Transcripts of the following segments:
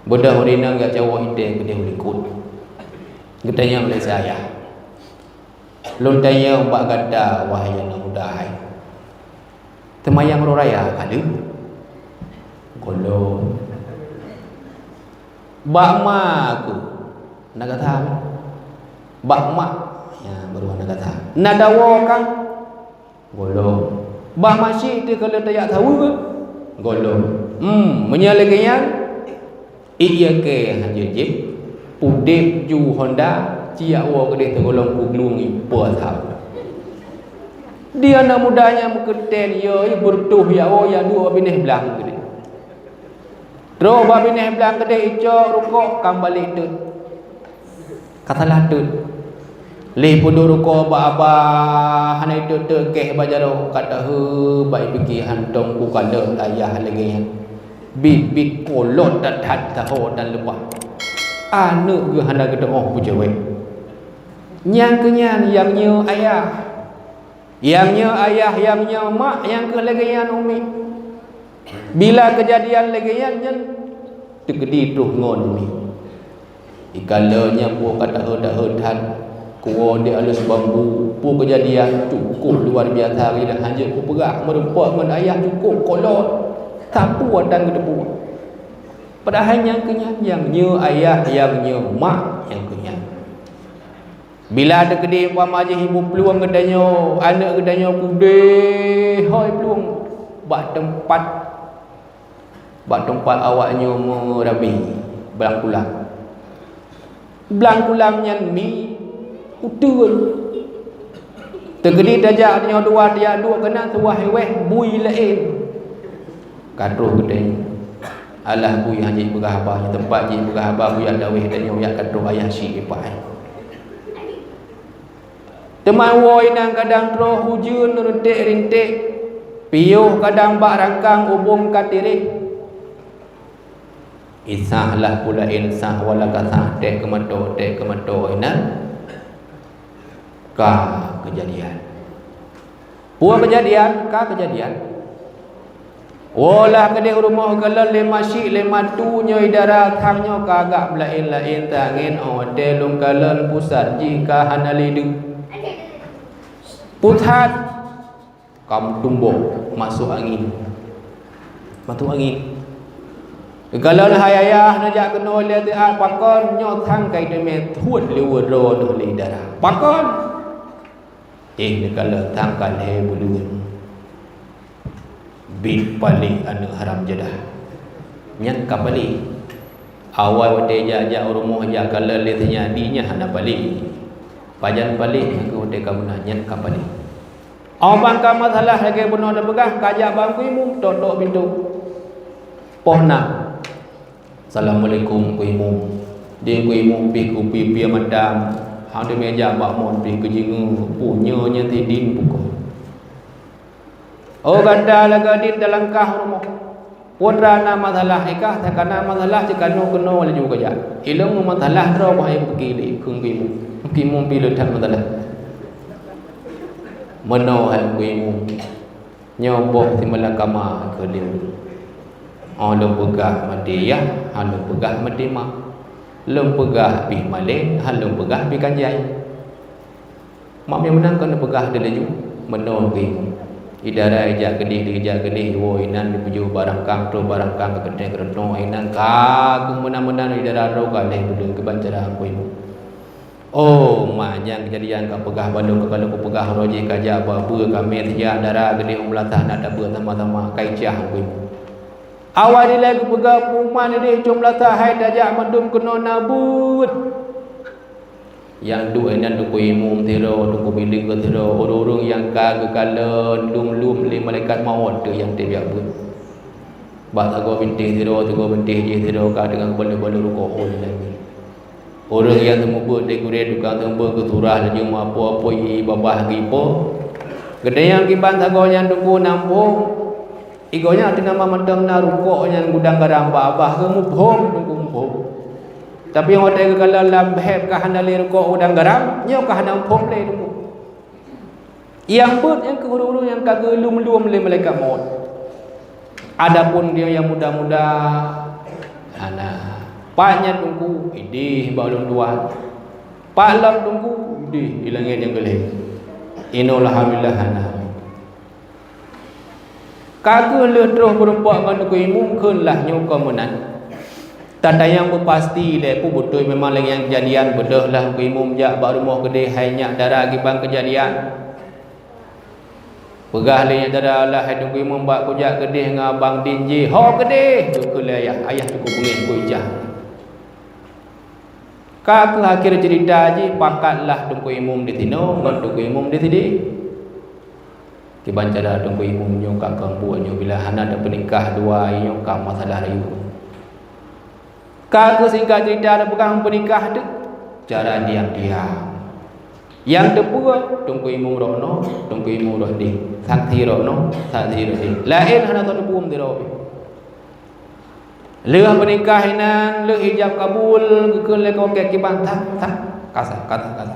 Budak horina gak jawab ide gede berikut. Gedanya oleh saya. Lontaya umbak gada wahayana mudahai. Temayang roraya kali. Golo. Bakma aku. Nak kata. Bakma. Ya baru nak kata. Nadawo kan. Golo. Bakma si dia kalau tak tahu ke? Golo. Menyalakan iya ke hajib udip ju Honda cia wa gede tengolong kuglungi puas hal dia nak mudahnya muketen ya bertuh ya ya dua binih belang gede ro ba binih belang gede ijo rukuk kembali tu katalah tu le pudu rukuk ba aba hanai tu ke bajaro kata he bai pikir hantong ku kala ayah lagi bit kolot dan taho dan lebah anu ge handa gede oh bujewe nyang kenyan yang nyo ayah yang nyo ayah yang nyo mak yang ke legayan umi bila kejadian legayan nyen tegedi tuh ngon umi ikalanya pu kata dah han kuo dia alus bambu pu kejadian cukup luar biasa ri dah hanje ku perak merempak ngon ayah cukup kolot tapu dan gedepu. Padahal yang kenyang yang nyu ayah yang nyu mak yang kenyang. Bila ada gede umpama aja ibu peluang gedanyo, anak gedanyo kude hoi peluang bak tempat awaknyo merabi belang kulang. Belang kulangnya mi utul. Tegedi dajak nyo dua dia dua kena tuah heweh bui lain. Kadroh gede alah bui haji berhabah tempat ji berhabah bui ada weh dan nyoyak kadroh ayah si ipai teman woi nang kadang troh hujun rintik piuh kadang bak rangkang ubung katirik isahlah pula insah wala kasah dek kemeto inan ka kejadian puah kejadian ka kejadian olah kedek rumah galal lema syik lema tu nyo idara thangnyo kagak lain tangin ode lung galal pusat jika hanalidu putat kam tumbuk masuk angin galal hayayah najak kena lihat pakon nyo thang kai deme thut liwur ro no lidara pakon galal thang kan he bulun bit palik anu haram jadah nyan kapali awal wate jaja rumah ja kala letnya dinya hana balik pajan balik aku wate kamuna nyan kapali awang ka masalah lagi buno ada begah kajak bangku imu dodok pintu pohna assalamualaikum ku imu dia ku imu pi ku pi madam hang de meja bak mon pi ku jingu punya nya tidin pukul oh ganda laga din dalam kah rumah putra na masalah ikah takana masalah cikano keno wala juga ja ilmu masalah ro ba ai bukili kungbimu kimu bilu tak masalah meno hai kuimu nyoboh timalakama kelim lem pegah mati ya lem pegah mati ma lem pegah pi male lem pegah pi kanjai mak yang menang kan pegah dia laju meno kuimu idara ija gedih woi nan dipuju barang kang tu barang kang kedai kereno inan ka kemenang-menang idara ro kalih bedung kebancara kuimu oh manyang kejadian ka pegah balung ka kalau pegah roji kaja babu kami tiga dara gedih umlatah nak dapat sama-sama kai ciah kuimu awal dilai pegah puman ni jumlatah hai dajak mendum kena nabut yang duk enan duk imum tiro duk bilik ke tiro orang-orang yang kagak lum le malaikat maut tu yang dia biar pun bahasa go binti tiro je tiro ka dengan boleh rukuk lagi orang yang temu buat de gure dukang temu ke turah laju apa-apa i babah gipo Gedean kiban tagonya tunggu nampung. Igonya ati nama madam na rukoknya gudang garamba abah ke mubhom tunggu mubhom. Tapi yang hotel kalau lambheb kahanali rukok udang garam, nyo kahanam pom le tunggu. Yang pun yang kehuru-huru yang kagelum-lum le malaikat maut. Adapun dia yang muda-muda anak paknya tunggu idih balon tuan. Pak lam tunggu idih ilangnya yang geleng. Inolah alhamdulillah anak. Kagak le terus berempat dengan ku mungkinlah nyo komunan. Tanda yang berpasti le pu betul memang lagi yang kejadian bedah lah ku imum jak bak rumah gede hanya darah gibang kejadian. Pegah le darah lah hai ku imum bak ku jak gede dengan abang dinji. Ho gede cukup le ayah cukup pengin ku ijah. Kak akhir cerita ji pakatlah tunggu imum di tino ngon tunggu imum di tidi. Kiban cara tunggu imum nyo kakang buat nyo bila hana ada penikah dua nyo kam masalah rayu. Kak singkat cerita ada bukan penikah tu cara diam-diam. Yang kedua tunggu imum rono, tunggu imum rohdi, sakti rono, sakti rohdi. Lain hana tu bum di robi. Leh menikah inan, leh hijab kabul, kekun leh kau kaki bantah, tak kata.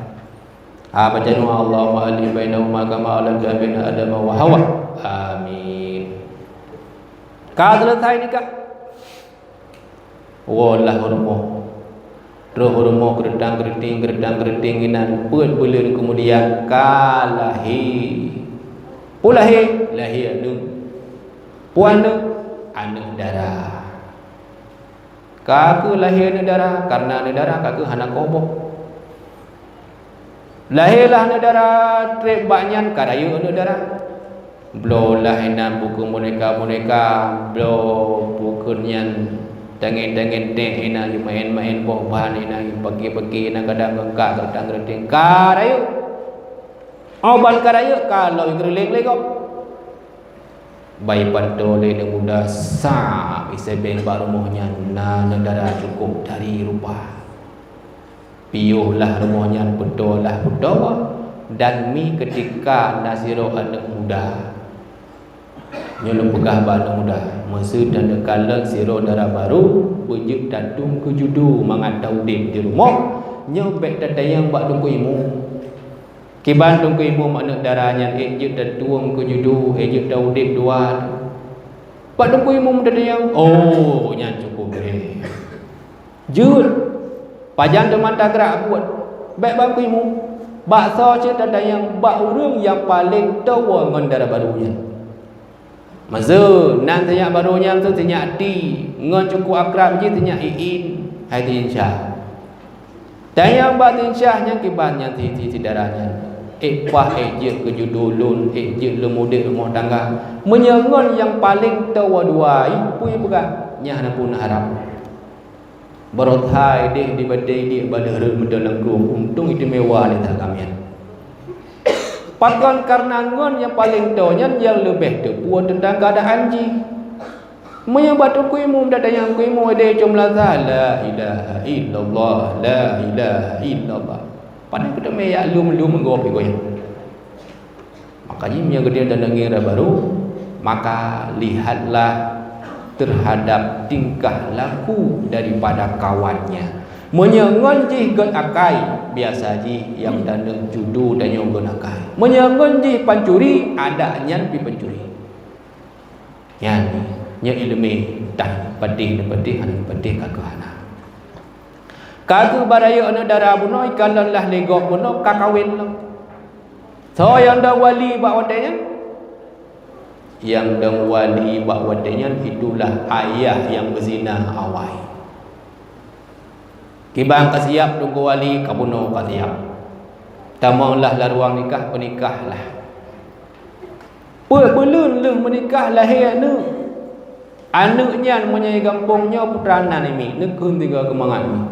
Baca doa Allahumma alif bainahuma kama alamta baina Adam wa Hawa. Amin. Kau selesai nikah. Wallah hormoh. Terus hormoh geredang inan pun bulan kemudian kalahi. Pulahi lahi anu. Puan anu darah. Kaku lahir negara karena negara kaku hana kobok. Lahirlah negara trip banyan karayu negara. Blo lahinan buku boneka blo bukunyan tangen teng ina main boban ina pagi ina kadang engkak kadang redeng karayu. Oban karayu kalau ngerelek legok. Bayi pantole yang muda sah bisa beng rumahnya na negara cukup dari rupa. Piuhlah rumahnya betul dan mi ketika nasiro anak muda. Nyolong pegah anak muda maksud dan kalang siro darah baru bujuk datum ke judu mangat daudin di rumah nyobek dadayang bak dungku imu. Kiban tunggu ibu makna darahnya ejut dan tuang ke judu ejut daudib dua. Pak tunggu ibu muda yang oh nya cukup bre. Jud pajan teman tak gerak buat. Baik bangku ibu. Bakso cerita yang bak urang yang paling tua ngon darah barunya. Mazu nan tanya barunya tu tanya di ngon cukup akrab je tanya iin hai insya. Dan yang bak insyahnya kibannya ti darahnya. Pah je ke judulun je lemudek rumah tangga menyengon yang paling tua dua ipu bukan nya pun harap berothai deh di badai di badar medalang rum untung itu mewah ni tak kamian pakon karena ngon yang paling taunya yang lebih terpuas tentang keadaan ji menyebab kuimu dada yang kuimu ada jumlah la ilaha illallah la ilaha illallah. Pada kita meyak lum menggop goyang. Makanya yang gede dan dengar baru, maka lihatlah terhadap tingkah laku daripada kawannya. Menyengon ji gen akai biasa ji yang dandeng judu dan yang gen akai. Menyengon ji pancuri adanya pi pencuri. Yani nya ilmi dan pedih hanan pedih kagahana. Kagu baraya ana darah buno ikan lah legok buno kakawin lo. So yang dah wali bak wadanya. Yang dah wali bak wadanya itulah ayah yang berzina awai. Kibang kasiap tunggu wali kabuno kasiap. Tamanglah la ruang nikah penikahlah. Belum menikah lahir anu. Anaknya menyai kampungnya putrana ni nekun tiga kemangan ni.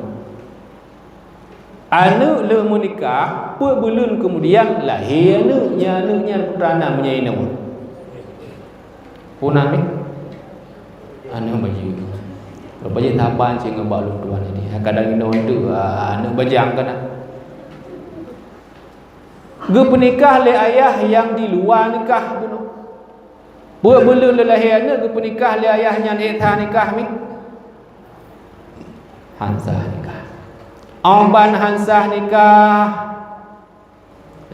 Anak le menikah, bulan kemudian lahir anaknya putrana menyai nama. Punang ni, anak baju. Baju tapan sehingga balu tuan ini. Kadang ini tu anak bajang kan. Gepenikah le ayah yang di luar nikah bunuh. Buat bela lelahiannya gepenikah le ayahnya nikah nikah mi. Hansah nikah. Amban Hansah nikah.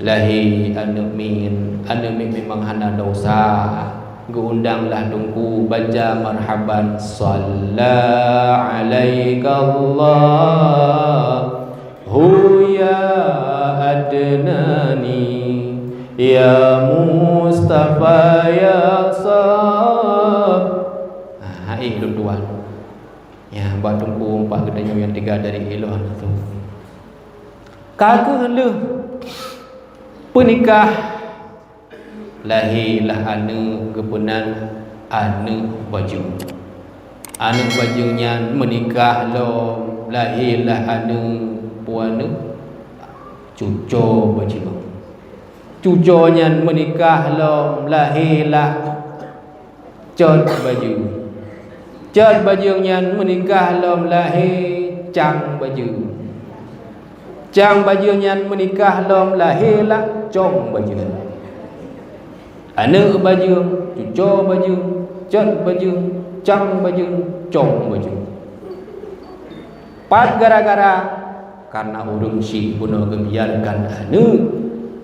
Lahi anak min memang hana dosa. Geundanglah dungku baca marhaban salla alaika Allah hu ya adnani ya Mustafa ya sab. Hai tuan. Ya buat dungku empat kedanya yang tiga dari Eloh tu. Kagak lu penikah lahirlah anak kepunan anak baju. Anak bajunya menikah lo lahirlah anak puana cucu baju. Cucunya menikah lo lahirlah cot baju. Cot bajunya menikah lo lahir cang baju. Cang bajunya menikah lo lahirlah cong baju. Anak baju, cucu baju, cat baju, cang baju, cong baju. Pat gara-gara karena urung si guna membiarkan anak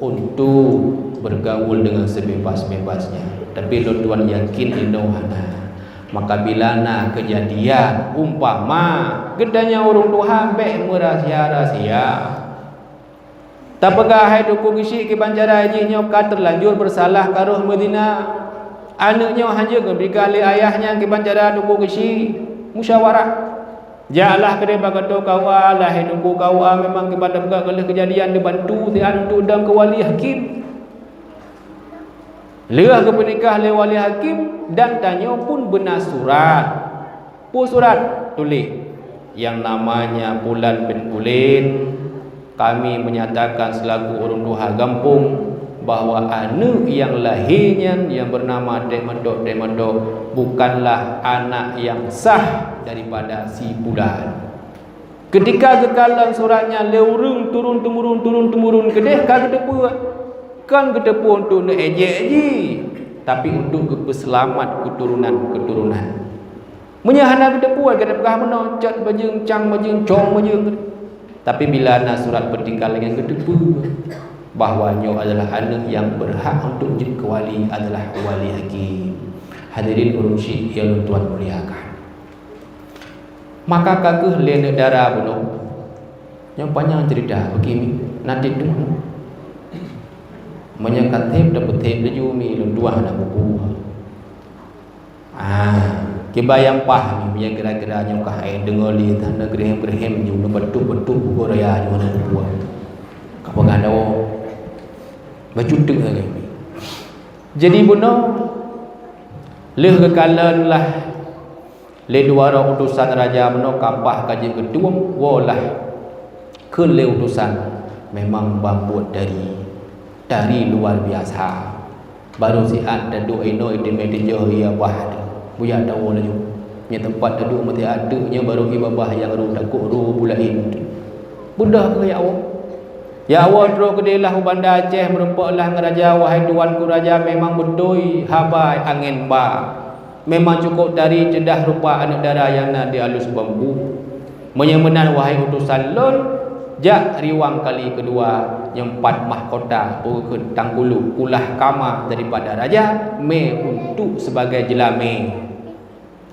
untuk bergaul dengan sebebas-bebasnya. Tapi lo tuan yakin inohana. Maka bila na kejadian umpama gedanya urung Tuhan bek merahasia-rahasia. Tak pegah hai duku gisi ke banjara haji nyoka terlanjur bersalah karuh Medina. Anaknya hanya ngeberikan ayahnya ke banjara duku gisi musyawarah. Jalah kede bagato kawa lah hai duku kawa memang kepada pegah kalau kejadian dibantu tian tu dan ke wali hakim. Leah ke penikah le wali hakim dan tanya pun benar surat. Pu surat tulis yang namanya Bulan bin Ulin. Kami menyatakan selaku orang Tuhan Gampung bahawa anak yang lahirnya yang bernama Demandok bukanlah anak yang sah daripada si Bulan. Ketika gekalan suratnya leurung turun temurun kedeh kan kedepu untuk nak ejek tapi untuk keselamat keturunan. Menyahana kedepu kada pegah meno cat bajeng cang bajeng cong bajeng. Tapi bila nak surat pertingkal yang kedua bahawanya adalah anak yang berhak untuk jadi wali adalah wali hakim. Hadirin urusi yang tuan muliakan. Maka kakek le negara bunuh. Yang panjang cerita begini nanti tu. Menyekat tip dapat tip leju mi dua anak buku. Kebayang pah ni yang kira-kira yang kahai dengar li tanda gerem yang betul-betul buku raya yang mana buat. Kau ngada baju tek lagi. Jadi bunuh leh kekalan lah le dua orang utusan raja bunuh kapah kaji kedua walah ke le utusan memang bambut dari luar biasa. Baru sihat dan doa ino itu medijo ia wah. Buya tahu laju. Nya tempat duduk mati adanya baru ibabah yang ru takut ru bulain. Budah ke ya Allah. Ya Allah terus kedelah Banda Aceh merumpaklah ngeraja wahai tuanku raja memang betul habai angin ba. Memang cukup dari cedah rupa anak dara yang nak dialus bambu. Menyemenan wahai utusan lon jak riwang kali kedua yang 4 mahkota bukan tanggulu kulah kama daripada raja me untuk sebagai jelame.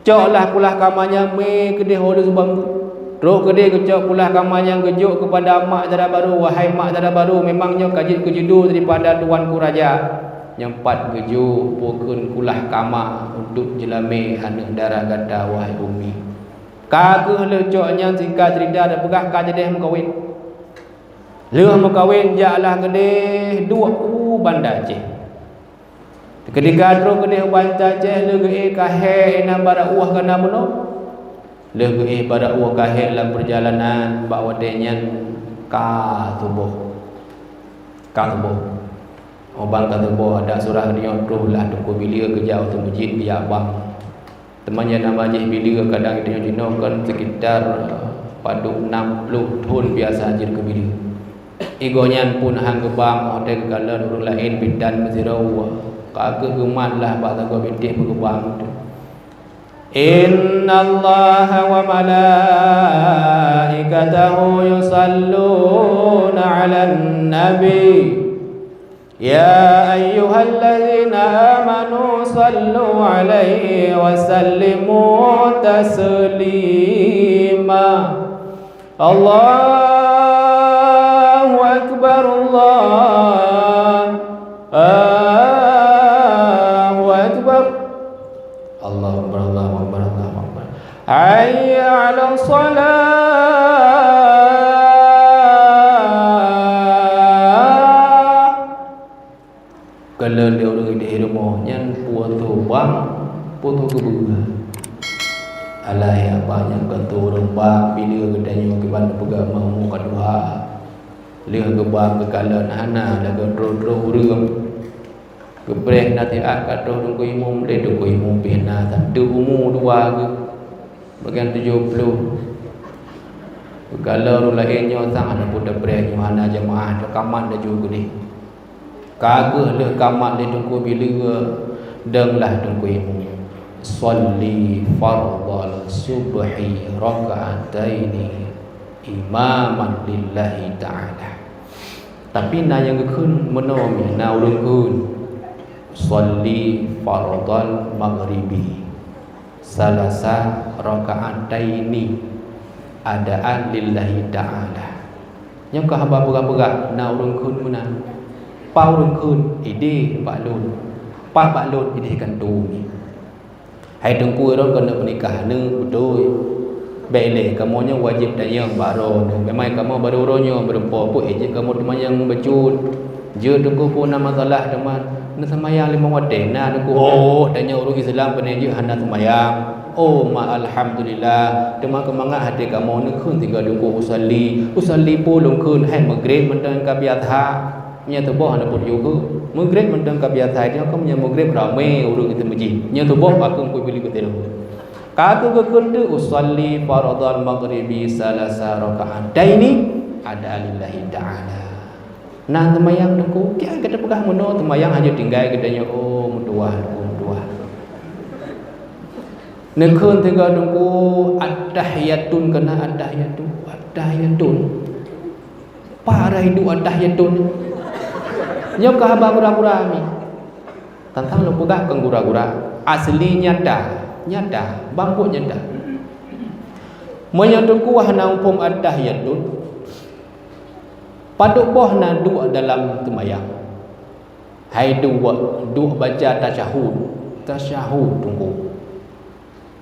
Coklah kulah kamanya me kedih holus bambu. Roh kedih kecok kulah kamanya gejuk kepada mak dara baru wahai mak dara baru memangnya kajit kejudu daripada tuanku raja. Yang 4 gejuk bukan kulah kama untuk jelame anak dara gada wahai umi. Kageh lecoknya singkat cerita ada pegah kajadeh mengkawin. Leuh mengkawin jaklah kedih 2 Banda Aceh. Ketika terus kedih Banda Aceh leuh kahe ena bara uah kana mono. Leuh bara uah kahe dalam perjalanan bawa denyan ka tubuh. Obang ka tubuh ada surah dia terus lah tuku bilia kerja untuk masjid dia abang. Temannya nama Haji bilia kadang dia jino kan sekitar padu 60 tahun biasa haji ke bilia. Igonyan pun hang gebang hotel galan urang lain bidan mazirawa. Kagak gematlah bak tago bidik bergebang tu. Innallaha wa malaikatahu yusalluna 'alan nabi. Ya ayyuhalladzina amanu sallu 'alaihi wa sallimu taslima. Allahu akbar, Allahu akbar, Allahu akbar, Allahu akbar, Allahu akbar. Hayya 'alas salat. Kalau dia orang di rumah nyan puatu bang puatu kebuka. Alai banyak kantor rembak bila kedanya ke bandar pegama mu kedua. Lia gebang ke kalan hana laga dro urang. Gebrek nanti akad dong ko imum le dong ko imum pena tak de umur dua ke. Bagian 70. Kalau lainnya sang ada pun debrek mana jemaah de kamat dah juga ni. Kagak le kamat le dong ko bila deng lah dong ko imum. Salli fardal subhi raka'ataini imaman lillahi ta'ala. Tapi na yang keun menomi na ulun keun salli fardal maghribi salasa raka'ataini adaan lillahi ta'ala. Yang ka haba berak-berak na ulun keun mena pa ulun keun ide baklun pa baklun ide kantu ni. Hai tengku orang kena menikah ni betul. Baiklah kamunya wajib tanya baro. Memang kamu baru orangnya berempat pun ejek kamu teman yang becut. Je tengku pun nama masalah teman. Nak semayang 5 waktu. Nah tengku oh tanya orang Islam pun je hendak semayang. Oh ma alhamdulillah. Teman kemangat hati kamu ni kun tinggal tengku usalli pun lungkun hai maghrib mentang kabiatha. Nya tubuh anda pun juga maghrib mentang kabiatha dia kamu nya maghrib ramai orang kita masjid. Nya tubuh aku kau pilih kita dulu. Kata kekundu usalli fardal maghribi salasa raka'ataini ada lillahi ta'ala. Nah temayang dengku kia kita pegah meno temayang hanya tinggal katanya oh mudua. Nekun tinggal dengku at-tahiyatun kena at-tahiyatun. Para hidup at-tahiyatun. Nyok ka haba gura-gura mi. Tantang lu pegah kang gura-gura asli nyata bangku nyata. Menyatuku hana umpum at-tahiyatun. Paduk boh na dua dalam temayang. Hai dua baca tasyahud tunggu.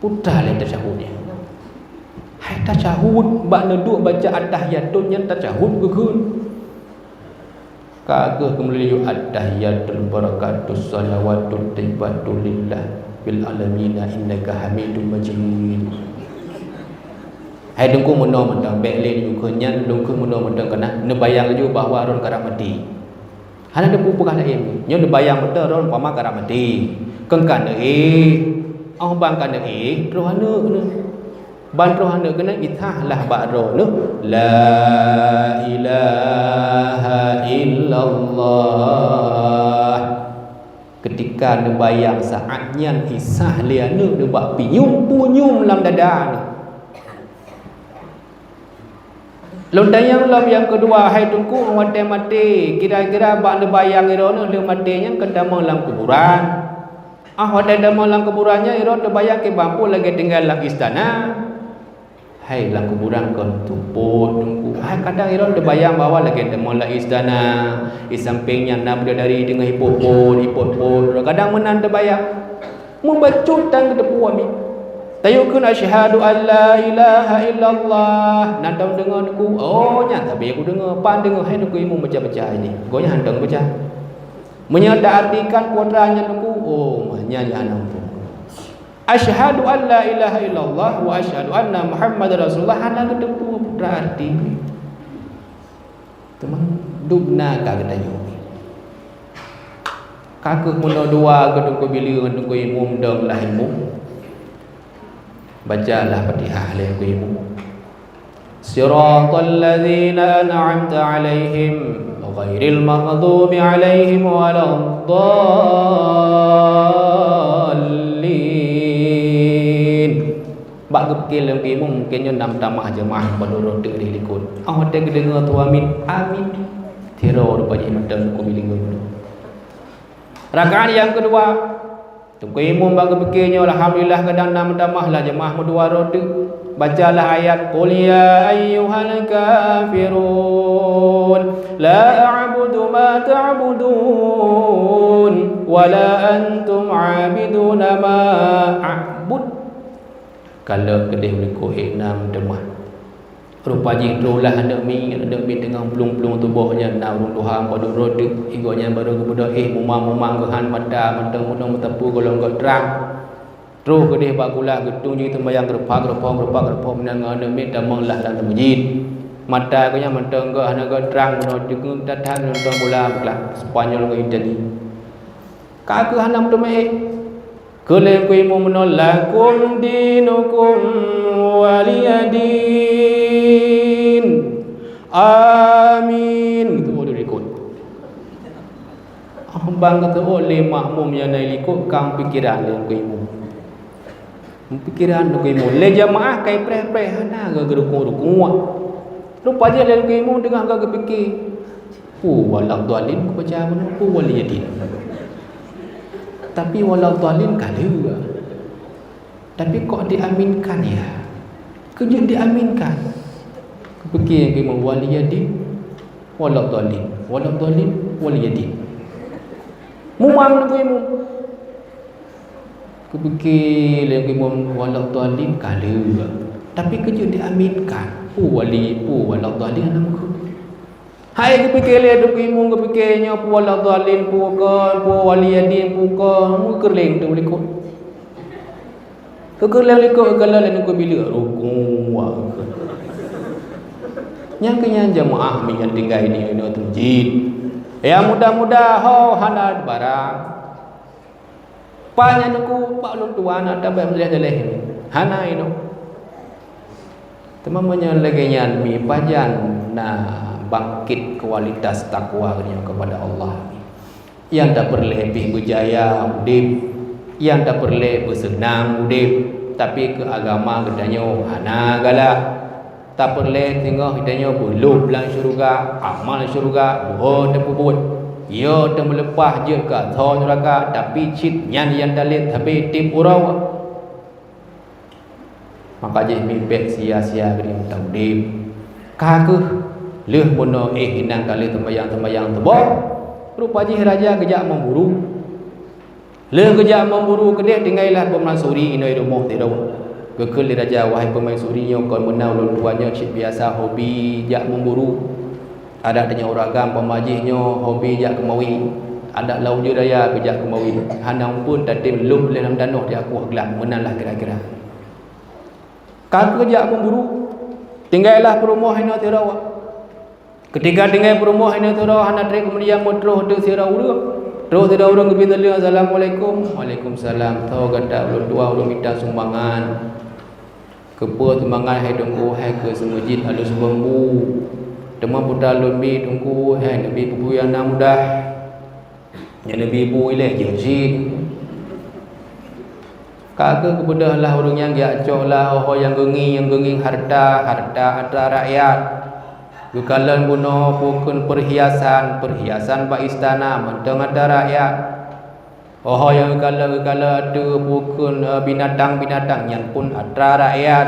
Putar le tasyahudnya. Hai tasyahud bak na dua baca at-tahiyatun nya tasyahud geun. Kagah kemuliaan at-tahiyatul barakatus salawatut tibbatul lillah bil alamina innaka hamidum majid. Hai dengku meno mentang bekle juga nyan dengku meno mentang kena ne bayang ju bahawa ron karamati. Hana de pupukah lain. Nyo ne bayang betul ron pama karamati. Kengkan oh bang kan rohana kena. Ban rohana kena ithah lah ba ro nu la ilaha illallah. Ketika ne bayang saatnya isah liana ne bak pinyum punyum dalam dada ni. Londayang lam yang kedua hai tungku awate mati kira-kira bak ne bayang iro ne le matinya kedama dalam kuburan. Wate dama dalam kuburannya iro ne bayang ke bampu lagi tinggal dalam istana. Hai dalam kuburan kon tumput tungku. Hai kadang iro ne bayang bawa lagi dama dalam istana. Di sampingnya nak berdari dengan hipot-pot. Kadang menan terbayang membacut dan kedepu ami. Tayukun asyhadu an la ilaha illallah. Nak dengar aku. Oh nya tapi aku dengar pan dengar hai aku imam baca-baca ini. Gonya handang baca. Menyata artikan kuadranya aku. Oh nya hanang tu. Asyhadu an la ilaha illallah wa asyhadu anna Muhammadar Rasulullah hana kedepu putra arti. Teman dubna ka katanya. Kakek muna dua gedung ko bila gedung ko imum dong lah imum. Bacalah Fatihah le ko imum. Siratal ladzina an'amta 'alaihim ghairil maghdubi 'alaihim waladdallin. Bak kepikir lagi mungkinnya nam tamah jemaah badoro de dilikun. Awak teh dengar tu amin. Amin. Tiro rupanya madan ku bilingun. Rakaat yang kedua, tunggu imam bagi fikirnya alhamdulillah kadang nam tamah lah jemaah dua roda. Bacalah ayat qul ya ayyuhal kafirun la a'budu ma ta'budun wa la antum 'abiduna ma a'bud. Kalau kedih berikuh enam demah rupanya itulah hendak mi dengan belum tubuhnya nak urung Tuhan pada roda igonya baru kepada mumang kehan mata mentang mentapu golong terang terus kedih bagulah gedung je tembayang gerpak menang ana mi damang lah dalam masjid mata ko nya mentang ke ana ke terang menuju datang nonton bola belak Spanyol ke Itali ka ke hanam demai kele ku imu menolakum dinukum waliyadin amin gitu boleh ikut bang kata oleh makmum yang naik ikut kam pikiran yang ku imu pikiran ku imu le jamaah kai pre hana ga gerukung rupanya le ku imu dengar ga fikir walad dalin ku baca mana waliyadin tapi walau zalim kala tapi kok diaminkan ya kejut diaminkan kepikir yang kemau waliyadin walau zalim waliyadin mumang nak kemu kepikir yang kemau walau zalim kala tapi kejut diaminkan walau zalim anakku. Hai kepikir le duk imung kepikirnya pu wala zalim pu waliyadin pu mu kerleng tu likut. Kerleng likut kalau lain ko bila rukun wa. Yang kenya jemaah mi yang tinggal ini tu masjid. Ya mudah-mudah ho hana barang. Panya nuku pak lun tuan ada ba meleh-leh. Hana ino. Temamanya lagi nyan mi pajan nah bangkit kualitas takwa kepada Allah yang tak berlebih berjaya udip yang tak berlebih bersenang udip tapi ke agama kedanyo hana gala tak berlebih tengok kedanyo belum lang syurga amal syurga buat tepubut yo tak melepah je ke thon neraka tapi cit nyan yang dalit tapi tip urau maka je mimpi sia-sia kedanyo tak udip kakuh leh bono hinang kali tembayang tebok rupanya raja kejak memburu leh kejak memburu kedek tinggallah pemansuri inoi rumah tidak kekel raja wahai pemansurinya kau menau lun tuannya cik biasa hobi jak memburu ada tanya uragam pemajihnya hobi jak kemawi ada lau je raya kejak kemawi hanang pun tadi belum dalam danau dia aku gelap menanlah kira-kira kau kejak memburu tinggallah rumah ino tirawa. Ketika dengan perumah ini tu dah anak trik kemudian terus tu sirau terus tidak orang kebina dia assalamualaikum waalaikumsalam tahu kata ulun tua ulun minta sumbangan kepo sumbangan hai tunggu hai ke semajid alus bambu demam putar ulun bi tunggu hai nabi pupu yang mudah yang nabi ibu ileh jin kagak kepada lah orang yang giacok lah yang genging harta rakyat Bukalan buno pukun perhiasan ba istana mentang ada rakyat. Oh yang kala ada pukun binatang yang pun ada rakyat.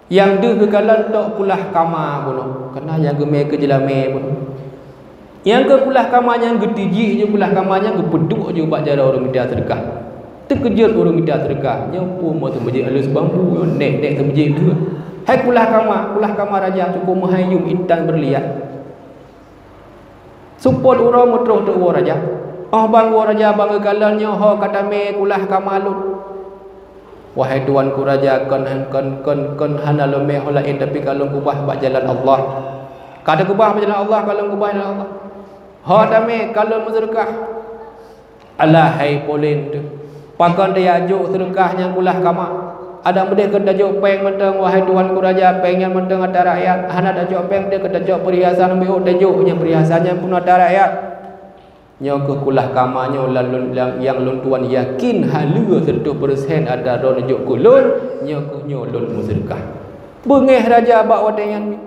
Yang tu kekalan tok pulah kama buno. Kena yang gemeh ke jelame buno. Yang ke pulah kama yang getiji je pulah kama yang gepeduk je bak jara orang minta sedekah. Terkejut orang minta sedekah. Nyapu mo tu masjid alus bambu nek tu masjid tu. Hai pulah kama raja cukup mahayum intan berliat. Support urang mutruh tu raja. Oh bang raja bang galannya ho kata me kulah kama lut. Wahai tuanku raja kon hanal me holain tapi kalau kubah bak jalan Allah. Kada kubah bak jalan Allah kalau kubah jalan Allah. Ho dame kalau sedekah. Allah hai polen tu. Pakan dia ajuk sedekahnya kulah kama. Ada mendeh kena jok peng menteng wahai Tuhan ku raja pengnya menteng ada rakyat. Hana ada jok peng dia kena jok perhiasan ambil tajuknya perhiasannya pun ada rakyat. Nyo ke kulah kamanyo yang lun tuan yakin halua 100% ada ron jok kulun nyo ke nyo lun musyrikah. Bengeh raja bak watengan ni.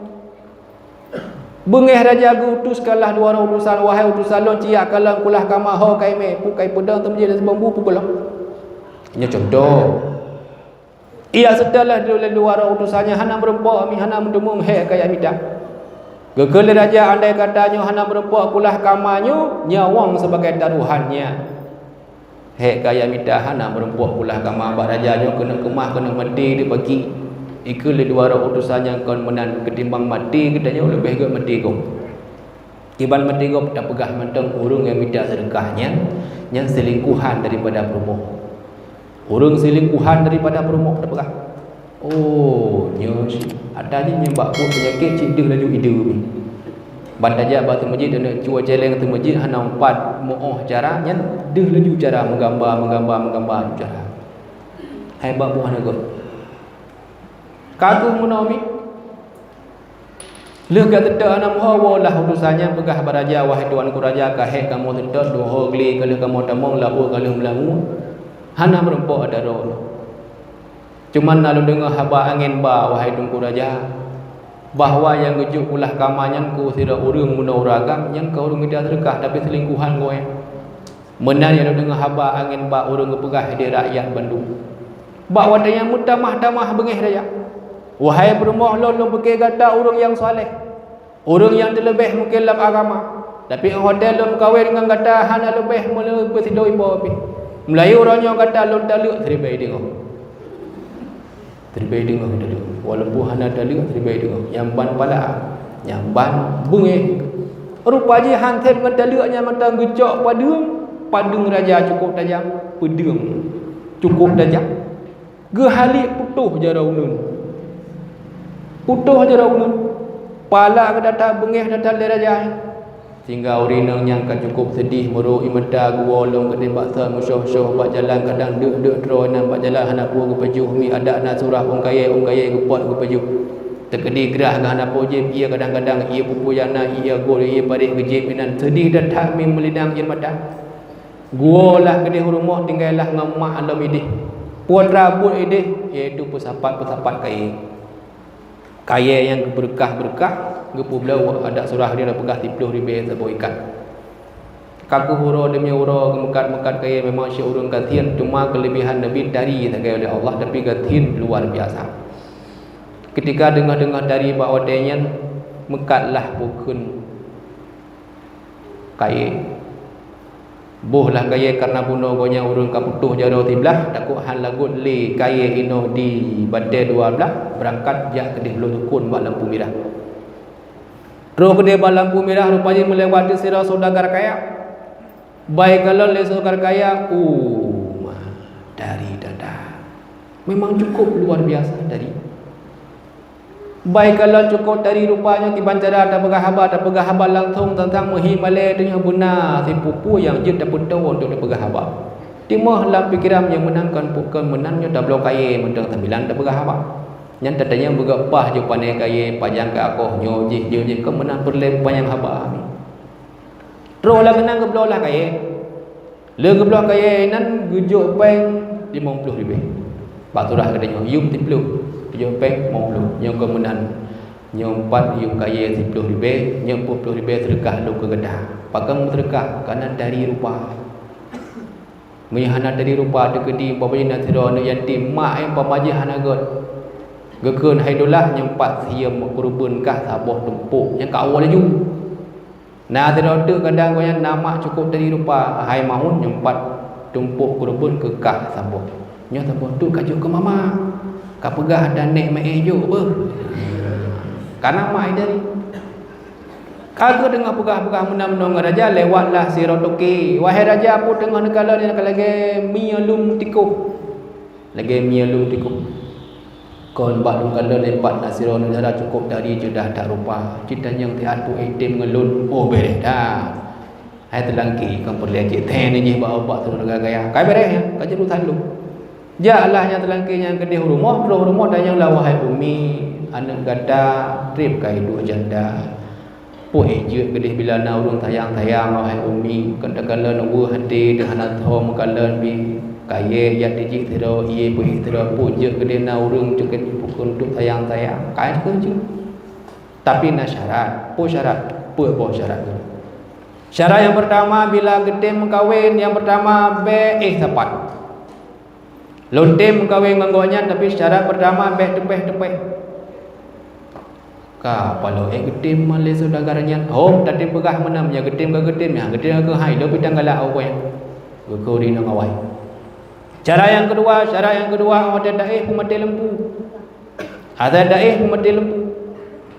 Bengeh raja gutus kalah dua orang utusan wahai utusan lun ciak kalang kulah kamah ho kai me pukai pedang temje dan sebambu pukul. Nyo contoh. Ia sedalah dua orang utusannya hana berempok mi hana mendemung he kaya midak. Gekele raja andai katanya hana berempok kulah kamanyo nyawang sebagai taruhannya. He kaya midak hana berempok kulah kamah bak rajanya kena kemah kena mati dibagi. Ikule dua orang utusannya kon menan ketimbang mati katanya lebih ke mati kau. Iban mati kau tak pegah menteng urung yang midak sedekahnya yang selingkuhan daripada perempuan. Orang selingkuhan daripada perempuan tak pegah. Oh, nyo adanya nyembak pun penyakit cik dia laju ide ni. Bandaja batu masjid dan cua jeleng tu masjid hana 4 mooh caranya dia laju cara menggambar cara. Hai bab buah nagot. Kagu menawi lega tedak ana muhawa lah utusannya pegah baraja wahai tuan ku raja kahek kamu tedak doho gli kalau kamu tamong labu kalau melangu hana merempok ada roh. Cuman lalu dengar haba angin ba wahai tungku raja bahawa yang gejuk ulah kamanyan ku sira urang muna uragam yang kau urang tidak sedekah tapi selingkuhan kowe. Menan yang dengar haba angin ba urang kepegah di rakyat Bandung. Ba wadanya mutamah-tamah bengih raja. Wahai permoh lon bekei kata urang yang soleh. Urang yang terlebih mungkin dalam agama. Tapi hotel lon kawin dengan kata hana lebih mula bersidoi bawa Melayu orangnya kata lon taluk terbaik dia. Terbaik dia dulu. Walaupun hana taluk terbaik dia. Yang ban pala, yang ban bengih. Rupanya hantar dengan taluknya mata gejok padung raja cukup tajam, pedung cukup tajam. Gehalik putuh jarau nun. Putuh jarau nun. Pala ke datang bengih datang le raja. Sehingga urinang yang kan cukup sedih meru imeda gua long ke tembak sa musyah-syah bak jalan kadang dek dronan bak jalan anak gua ke pejuh mi ada anak surah ong kaya ke pot ke pejuh terkedi gerah ke anak pojib ia kadang-kadang ia pupuyana ia gol ia parik gejib minan sedih dan tak mi melidang jen mata gua lah ke rumah tinggallah ngamak alam idih puan rambut idih iaitu pesapat kaya yang berkah gepu belau ada surah dia dah pegah 30,000 sebuah ikan. Kaku huro demi huro mekat kaya memang syek urang kathian cuma kelebihan Nabi dari takai oleh Allah tapi kathian luar biasa. Ketika dengar-dengar dari bahawa denyan mekatlah pukun kaya. Bohlah kaya karena bunuh gonya urang kaputuh jauh tiblah takut han lagut li kaya ino di badai 12 berangkat jak kedih belum tukun bak lampu merah. Roh kedai bak lampu merah rupanya melewati sirah saudagar kaya. Baik kalau le saudagar kaya dari dada. Memang cukup luar biasa dari. Baik kalau cukup dari rupanya tiban cara tak pegah haba langsung tentang muhimale dengan guna si pupu yang je tak tahu untuk pegah haba. Timah dalam fikiran yang menangkan pukul menangnya dah blok kaya mentang tampilan tak pegah haba. Yang tadanya bergapah je pandai kaya pajang ke akoh nyo je ke menang perle panjang haba ni. Terus lah menang ke blok lah kaya. Le ke blok kaya nan gujuk peng 50,000. Pak turah katanya yum 30. Yang pek maulu yang kemudian yang 4 yang kaya 10,000 yang 40,000 sedekah lu ke gedah pakam sedekah karena dari rupa menyahana dari rupa dekedi bapanya nasira na yatim mak yang pamaji hanagot gekeun haidulah yang 4 siam kurban kah sabah tempuk yang ka awal laju nah tidak ada kadang goyan nama cukup dari rupa hai mahun yang 4 tumpuk kurban ke kah sabah nya sabah tu kajuk ke mama kapegah dan nek mai jo apa karena mai dari kagak dengar pegah-pegah menang-menang raja lewatlah si rotoki wahai raja apa tengah negara ni lagi mialum tikuh kon bak dum kala lepat nasiro negara cukup dari jedah tak rupa cita yang tiat pu item ngelun bereh dah hai telangki kan perlu cik ten ni bak tu negara gaya kai bereh ya ka jeru thalu Jaklah yang telangkih yang kedih rumah dan yang lawahai bumi anak gada trip kai dua janda po eje kedih bila na urung tayang-tayang lawahai bumi kadang-kadang nu hati dengan thom kalan bi kaye ya diji tiro iye po tiro po je kedih na urung cuket pukun tu tayang-tayang kai ke je tapi na syarat po syarat syarat yang pertama bila gedhe mengkawin yang pertama tepat. Lonte mengkawin nganggonya tapi syarat pertama tepeh. Ka palo gedhe male saudaranya. Oh tadi pegah menam ya gedhe ke hai do bidang gala awai. Go ri nang awai. Syarat yang kedua ada daih pemati lembu. Ada daih pemati lembu.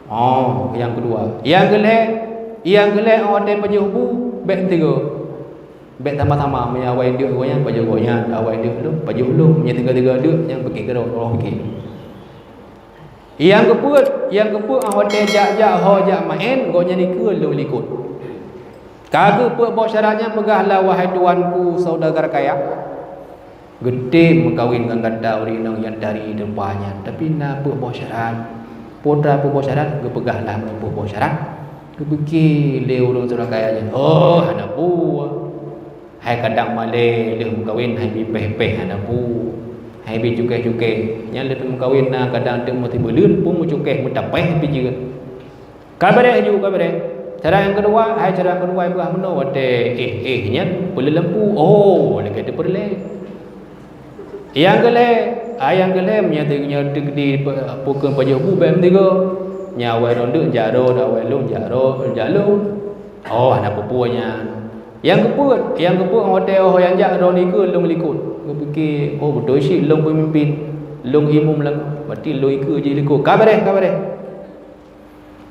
Oh, yang kedua. Yang gelek ada pajubu bek tiga. Bek sama-sama menyawai dia goyang baju goyang awai dia lu baju lu punya tiga-tiga dia yang pergi ke roh pergi. Yang keput hotel jak ho main gonya ni ke lu likut. Kagak buat syaratnya pegahlah wahai tuanku saudagar kaya. Gede mengkawin dengan ganda orang yang dari depannya tapi nak buat syarat. Podra buat syarat ge pegahlah buat syarat. Ge pergi le orang saudara kaya. Oh hana buat hai kadang male leh mengkawin hai bi peh hana pu hai bi cukai nya leh mengkawin na kadang teu mesti beleun pun cukai mu tapeh bi je kabare cara yang kedua buah meno wate nya boleh lempu oh lagi ada perle yang gele nya di pukul pajubu bem tiga nya wai ronde jaro da wai long jaro oh hana pupunya yang keput hotel yang jak ron ikut long likut pergi oh betul sih long pemimpin long imam lang berarti long ikut je likut kabare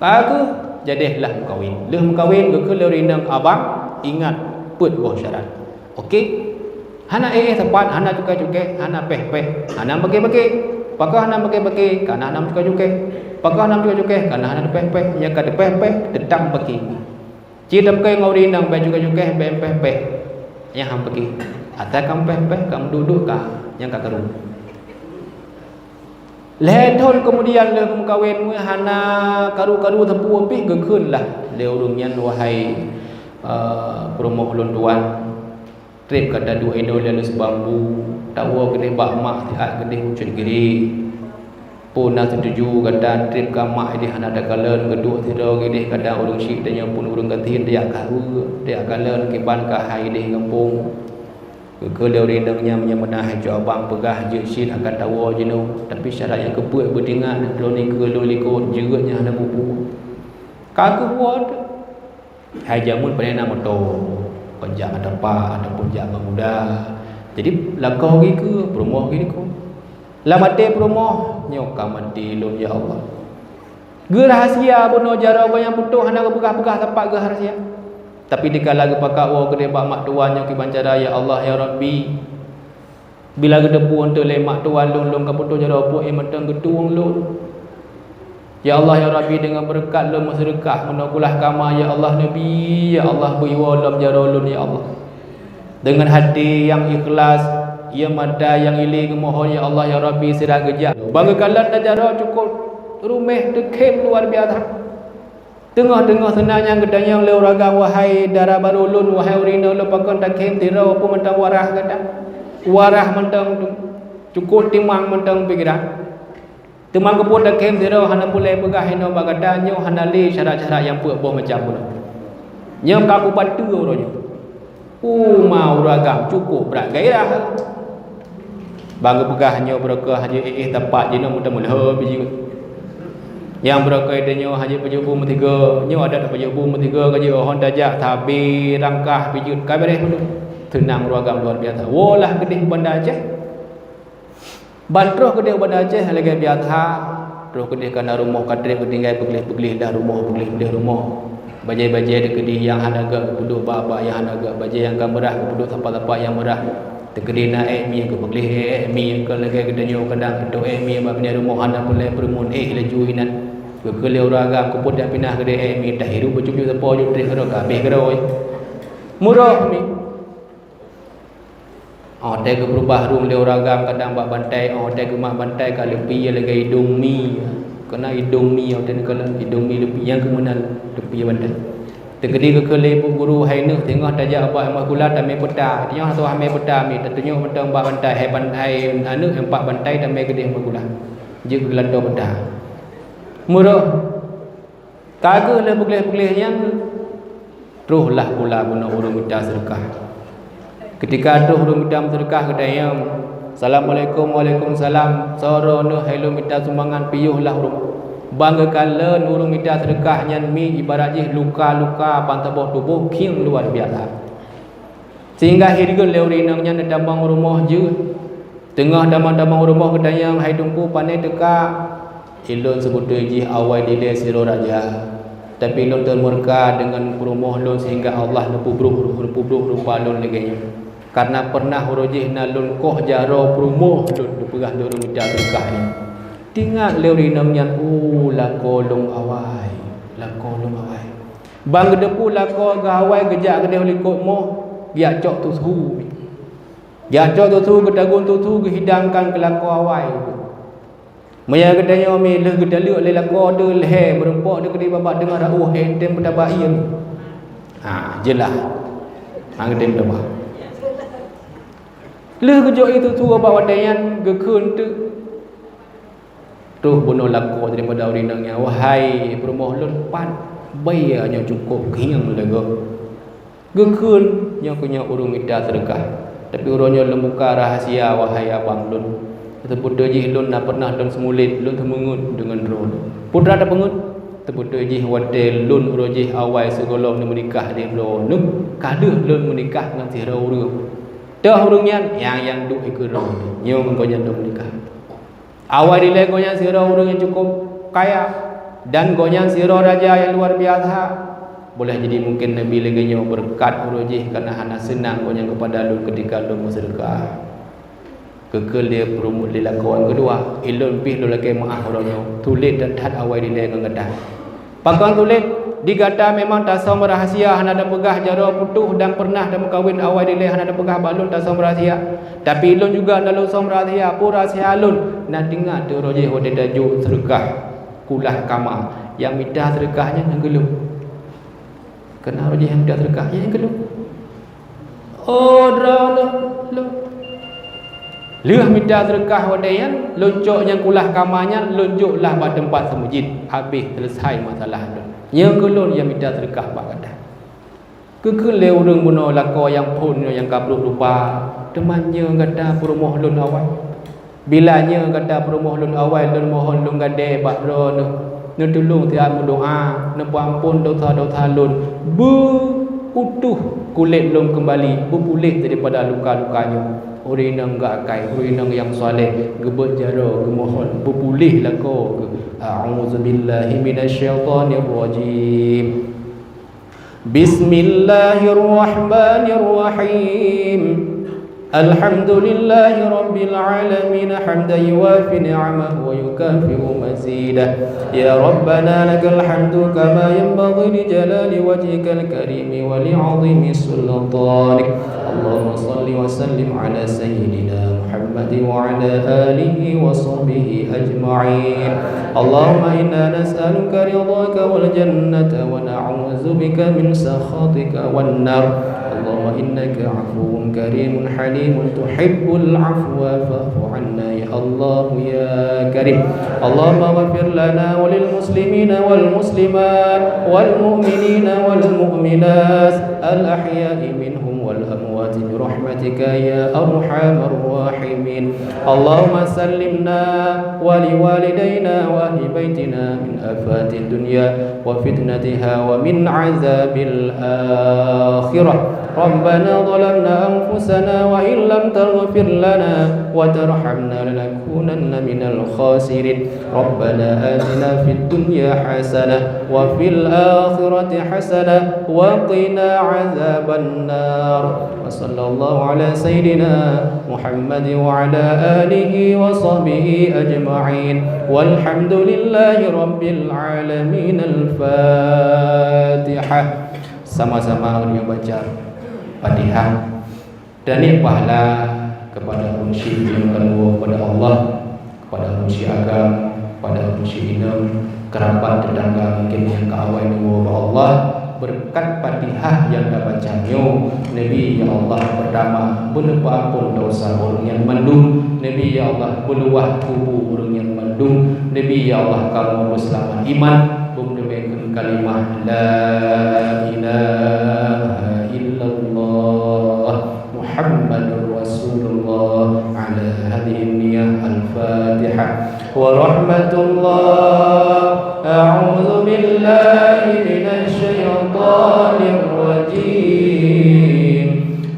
aku jadilah mengkawin ke lerindang abang ingat put boh syarat okey hana tepat hana cukai hana peh hana pakai pakah hana pakai kana hana cukai pakah hana cukai kana hana peh nya ka peh tetap pakai Cita pakai ngori nang baju juga peh yang ham pergi. Atau kamu peh kamu duduk kah yang kak kerung. Lehon kemudian le kamu kawin hana karu tepu api gekun lah. Le urungnya wahai promo ulun tuan. Trip kata dua Indo lalu sebambu. Tahu gede bak mak tiak gede hujan giri. Puna setuju kata trip kamak di hana ada kalen geduk tido gede kata urung syik dan yang pun urung gantiin dia kalen kiban ka hai di kampung ke leurindangnya menyamenah jawabang pegah je syik akan tahu jenuh tapi syarat yang keput bertingan lo ni ke lo likut jeratnya hana bubu kaku buat hai jamun pada nama to panjang ada pak ataupun jangan muda jadi lakau gi ke promo gi ko la mate promo nyok mati lum ya Allah ge rahasia bono jara yang putuh hana pegah-pegah tempat ge rahasia tapi dikala ge pakak wa gede bak mak tuan nyok kibancara ya Allah ya Rabbi bila ge debu untuk le mak tuan lum ka putuh jara puak matang getuang lum ya Allah ya Rabbi dengan berkat lum sedekah menakulah kama ya Allah Nabi ya Allah beri wa lum jara lum ya Allah dengan hati yang ikhlas ya mada yang ili mohon ya Allah ya Rabbi sirah gejak bangga kalan dajara cukup rumah dekem luar biasa tengah-tengah senanya gedanya oleh ragam wahai darah baru lun wahai urina lepakan takem tira apa mentang warah kata warah mentang cukup timang mentang pikiran timang keput takem tira hana pulai pegah hina bagada nyo hana le syarat-syarat yang puak boh macam pula nyam kaku patu orangnya mau ragam cukup berat gairah bangga pegahnya berkah haji tepat je nak mudah-mudah biji yang berkah denyo haji pejubu metiga nyo ada pejubu metiga gaji ohon dajak tabi rangkah biji kabeh dulu tenang ruagam luar biasa walah gedih banda Aceh bantroh gedih banda Aceh lagi biasa terus gedih kana rumah kadre ketinggai beglih dah rumah beglih rumah bajai-bajai gedih yang hanaga duduk baba yang hanaga bajai yang kamerah duduk tempat-tempat yang merah tegedina mi ke beglih mi ke lagi gedanyo kadang kedo mi bab ni rumah anda boleh bermun lejuinan ke le uraga ku pun dah pindah gede mi dah hirup becucu tepo ju tri kero kabeh kero murah mi hotel ke berubah rum le ragam kadang bak bantai hotel ke mak bantai kalau pi lagi hidung mi kena hidung mi hotel kalau hidung mi lebih yang kemenal lebih bantai tegedi ke kele guru hainu tengah tajak abak emas gula tamai peta tengah tu amai peta mi tunjuk mentang bak bantai hai bantai anu empat bantai tamai gede emas gula je gelando peta murah kagak le begleh-begleh yang teruslah pula guna urung minta sedekah. Ketika tu huruf minta sedekah kedayam. Assalamualaikum waalaikumsalam. Sorono hello minta sumbangan piyuhlah huruf. Banggakan len huruf minta sedekah nyan mi ibarat je luka-luka pantabah tubuh king luar biasa. Sehingga hirga leurinang nyan damang rumah je. Tengah damang rumah kedayam hai tungku panai teka. Ilon sebut je awal dile siro raja. Tapi ilon termurka dengan rumah lon sehingga Allah nepubruh rupa lon lagi. Karena pernah hurujih nalun koh jaro promo lun dipegah dorong minta berkah ni. Tinggal leurinam yang la kolong awai. Bang gedepu la ko gawai gejak gede likut moh biak cok tu suhu. Biak cok tu suhu getagun tu suhu hidangkan ke lako awai. Maya gedanya mi leh gedaluk le lako de leh berempok de gede babak dengar rauh entem pedabai ni. Jelah. Angdem dah. Leh kejok itu tu apa wadayan gekun tu tuh bunuh laku daripada urinangnya wahai permoh lun pan bayarnya cukup hiang lega gekun yang punya urung minta sedekah tapi urungnya lembuka rahasia wahai abang lun tebuda jih lun nak pernah lun semulit lun temengut dengan drone putra ada pengut tebuda jih wadel lun urujih awal segolong menikah di lun kaduh lun menikah dengan si urung dah urungnya yang duk ikut orang nyo menggonya duk nikah awal dile gonya sira urung yang cukup kaya dan gonya sira raja yang luar biasa boleh jadi mungkin nabi lagi nyo berkat urujih karena hana senang gonya kepada lu ketika lu bersedekah kekel dia perumut dilakuan kedua ilun pih lu lagi maaf orangnya tulis dan tat awal dile ngedah pakang tulis digata memang tak sama rahasia hana ada pegah jaro putuh dan pernah dan kawin awal dile hana ada pegah balun tak sama rahasia tapi lun juga dalam sama rahasia pun rahasia lun nak dengar tu roje hode daju sedekah kulah kama yang minta sedekahnya yang gelum kena roje yang minta sedekahnya yang gelum lo leh minta sedekah hode yang luncuk yang kulah kamanya luncuklah pada tempat semujid habis selesai masalah lun yang kelon yang minta sedekah pak kata kekele urang guna lako yang pun yang kabruk rupa temannya kata perumoh lun awal bilanya kata perumoh lun awal lun mohon lun gade bak ro nu tolong tiap doa nu ampun dosa-dosa lun utuh kulit lun kembali berpulih daripada luka-lukanya urinang gak kai urinang yang soleh gebet jaro gemohon berpulih lako a'udzubillahi minasyaitonir rajim bismillahirrahmanirrahim alhamdulillahi rabbil alamin hamdan yuwafi ni'amahu wa yukafi'u mazidah ya rabbana lakal hamdu kama yanbaghi li jalali wajhikal karim wa li 'azimi sultanik Allahumma salli wa sallim ala sayyidina Muhammad wa ala alihi wa sahbihi ajma'in Allahumma inna nas'aluka ridhaka wal jannata wa na'udzu bika min sakhatika wan nar Allahumma innaka 'afuwun karimun halimun tuhibbul 'afwa fa'fu 'anna ya Allah ya Karim Allahumma ighfir lana wa lil muslimina wal muslimat wal mu'minina wal mu'minat al ahya'i minhum wal amwat bi rahmatika ya arhamar rahimin Allahumma sallimna wa liwalidayna wa ahli baitina min afatid dunya wa fitnatiha wa min 'adzabil akhirah ربنا ظلمنا أنفسنا وإن لم تغفر لنا وترحمنا لنكونن من الخاسرين ربنا آتنا في الدنيا حسنة وفي الآخرة حسنة وقنا عذاب النار وصلى الله على سيدنا محمد وعلى آله وصحبه أجمعين والحمد لله رب العالمين الفاتحة sama-sama baca Fatihah dan ini pahala kepada musyrik yang kedua kepada Allah, kepada musyrik agama, kepada musyrik inem, kerabat tetangga mungkin yang kawan dua Allah, berkat Fatihah yang dah bacanya Nabi ya Allah pertama berupa ampun dosa orang yang mandung, Nabi ya Allah beluah kubur orang yang mandung, Nabi ya Allah kamu berselamat iman bumdemekeun kalimah la ilaha illallah Muhammadur Rasulullah ala hadhihi niyah al-Fatihah wa rahmatullah a'udzu billahi minasy syaithanir rajim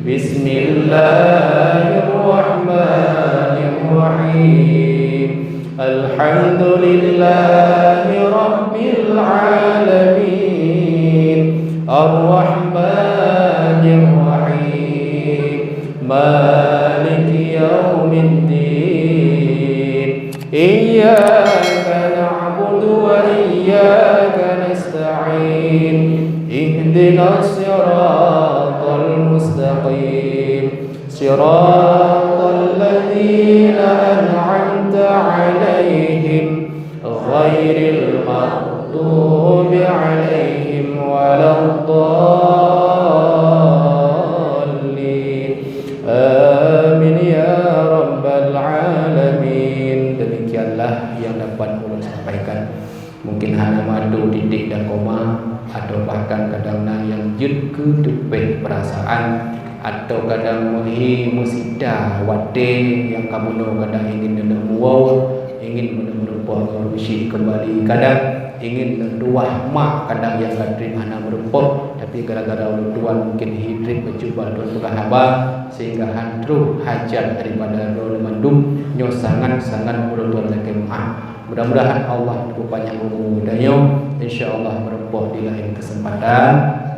bismillahirrahmanirrahim alhamdulillahi rabbil alamin arrahmanir rahim maliki yaumiddin iyyaka na'budu wa iyyaka nasta'in ihdinas siratal mustaqim siratal ladzina an'amta 'alaihim ghairil maghdubi 'alaihim waladdallin amin ya rabbal alamin. Demikianlah yang dapat ulun sampaikan. Mungkin hanya madu titik dan koma, atau bahkan kadang-kadang yang jud ke tupeh perasaan, atau kadang muhi musida wate yang kamu no kadang ingin menemuau, ingin menemuau rusi kembali, kadang ingin dua mak, kadang yang kadri anak merumpok, tapi gara-gara ulun tuan mungkin hidrik mencoba tuan haba sehingga handruh hajat daripada ulun mandum nyo sangat-sangat ulun tuan lagi maaf. Mudah-mudahan Allah berpanjang umur dayo, insyaallah merumpok di lain kesempatan,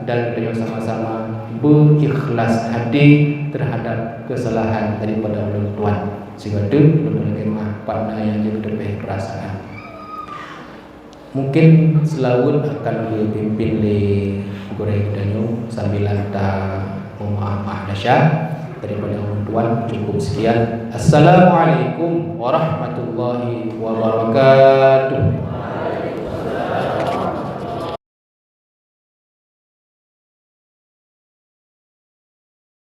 dan dayo sama-sama berikhlas hati terhadap kesalahan daripada ulun tuan, sehingga ulun lagi maaf pada yang jadi lebih perasaan. Mungkin selawun akan dipimpin oleh goreng danyo sambil anta maaf dahsyat daripada ulun tuan. Cukup sekian. Assalamualaikum warahmatullahi wabarakatuh.